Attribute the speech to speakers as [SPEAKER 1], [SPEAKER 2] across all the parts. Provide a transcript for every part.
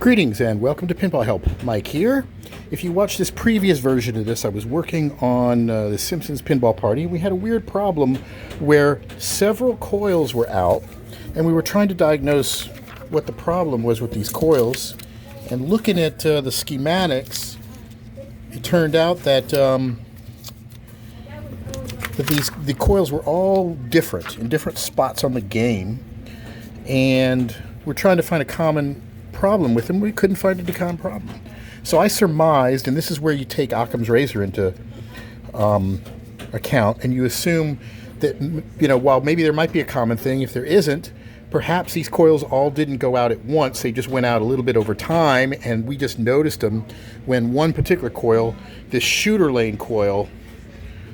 [SPEAKER 1] Greetings and welcome to Pinball Help. Mike here. If you watched this previous version of this, I was working on the Simpsons pinball party. We had a weird problem where several coils were out, and we were trying to diagnose what the problem was with these coils. And looking at the schematics, it turned out that the coils were all different in different spots on the game, and we're trying to find a common problem with them. We couldn't find a common problem. So I surmised, and this is where you take Occam's razor into account, and you assume that, while maybe there might be a common thing, if there isn't, perhaps these coils all didn't go out at once. They just went out a little bit over time, and we just noticed them when one particular coil, this shooter lane coil,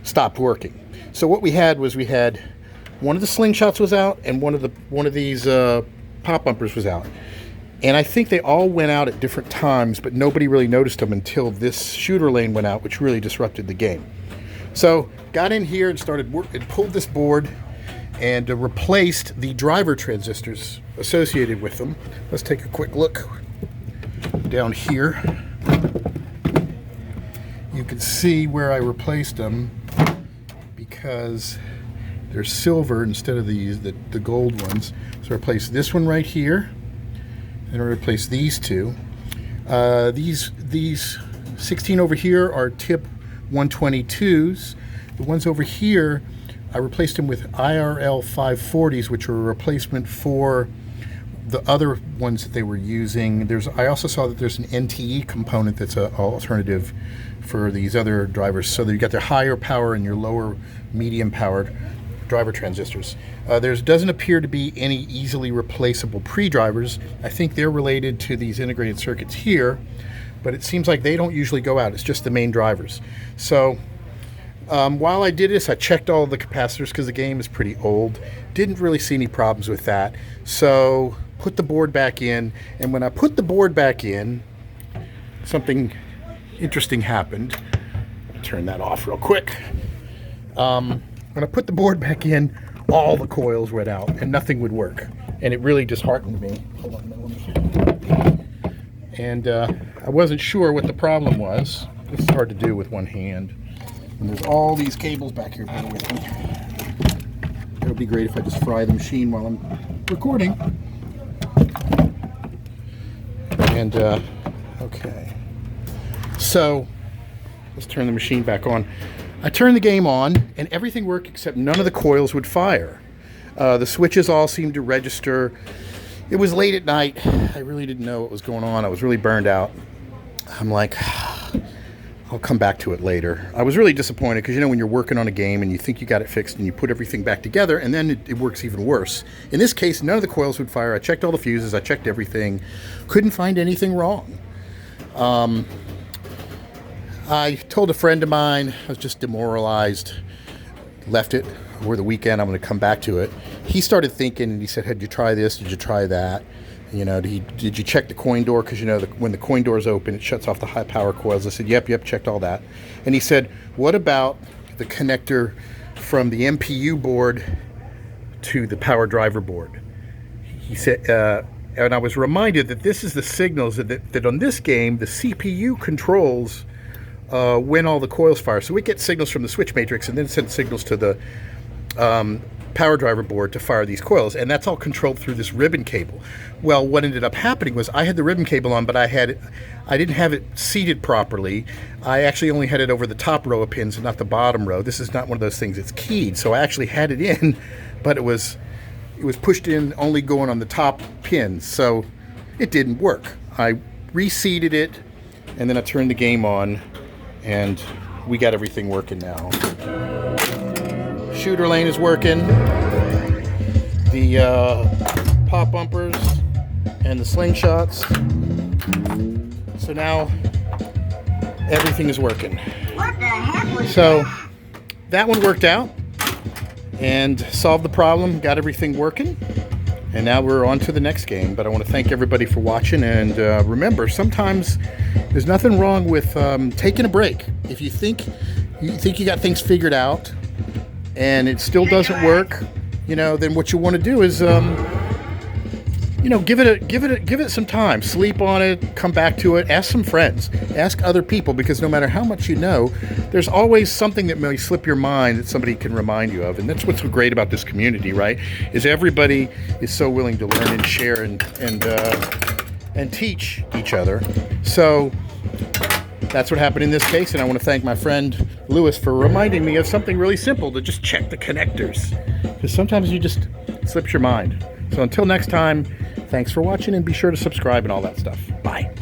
[SPEAKER 1] stopped working. So what we had was one of the slingshots was out, and one of these pop bumpers was out. And I think they all went out at different times, but nobody really noticed them until this shooter lane went out, which really disrupted the game. So got in here and started and pulled this board and replaced the driver transistors associated with them. Let's take a quick look down here. You can see where I replaced them because they're silver instead of the gold ones. So I replaced this one right here. And I replace these two. These 16 over here are tip 122s. The ones over here, I replaced them with IRL 540s, which are a replacement for the other ones that they were using. I also saw that there's an NTE component that's an alternative for these other drivers, so that you got their higher power and your lower medium powered driver transistors. There doesn't appear to be any easily replaceable pre-drivers. I think they're related to these integrated circuits here, but it seems like they don't usually go out. It's just the main drivers. So while I did this, I checked all of the capacitors because the game is pretty old. Didn't really see any problems with that. So put the board back in, and when I put the board back in, something interesting happened. Turn that off real quick. When I put the board back in, all the coils went out and nothing would work. And it really disheartened me. Hold on a minute. And I wasn't sure what the problem was. This is hard to do with one hand. And there's all these cables back here. Bear with me. It'll be great if I just fry the machine while I'm recording. And, okay. So, let's turn the machine back on. I turned the game on, and everything worked except none of the coils would fire. The switches all seemed to register. It was late at night. I really didn't know what was going on. I was really burned out. I'm like, I'll come back to it later. I was really disappointed because, when you're working on a game and you think you got it fixed and you put everything back together, and then it works even worse. In this case, none of the coils would fire. I checked all the fuses. I checked everything. Couldn't find anything wrong. I told a friend of mine, I was just demoralized, left it over the weekend. I'm going to come back to it. He started thinking, and he said, "Did you try this? Did you try that? Did you check the coin door? Because, when the coin door is open, it shuts off the high power coils." I said, yep, checked all that. And he said, "What about the connector from the MPU board to the power driver board?" He said, and I was reminded that this is the signals that on this game, the CPU controls when all the coils fire. So we get signals from the switch matrix and then send signals to the power driver board to fire these coils, and that's all controlled through this ribbon cable. Well, what ended up happening was I had the ribbon cable on, but I didn't have it seated properly. I actually only had it over the top row of pins and not the bottom row. This is not one of those things that's keyed, so I actually had it in, but it was pushed in only going on the top pins, so it didn't work. I reseated it, and then I turned the game on, and we got everything working now. Shooter lane is working. The pop bumpers and the slingshots. So now everything is working.
[SPEAKER 2] What the heck was
[SPEAKER 1] So that one worked out and solved the problem, got everything working. And now we're on to the next game. But I want to thank everybody for watching. And remember, sometimes there's nothing wrong with taking a break. If you think you got things figured out and it still doesn't work, then what you want to do is give it some time. Sleep on it, come back to it, ask some friends, ask other people, because no matter how much you know, there's always something that may slip your mind that somebody can remind you of. And that's what's so great about this community, right? Is everybody is so willing to learn and share and teach each other. So that's what happened in this case, and I want to thank my friend Lewis for reminding me of something really simple, to just check the connectors, because sometimes you just slips your mind. So until next time, thanks for watching, and be sure to subscribe and all that stuff. Bye.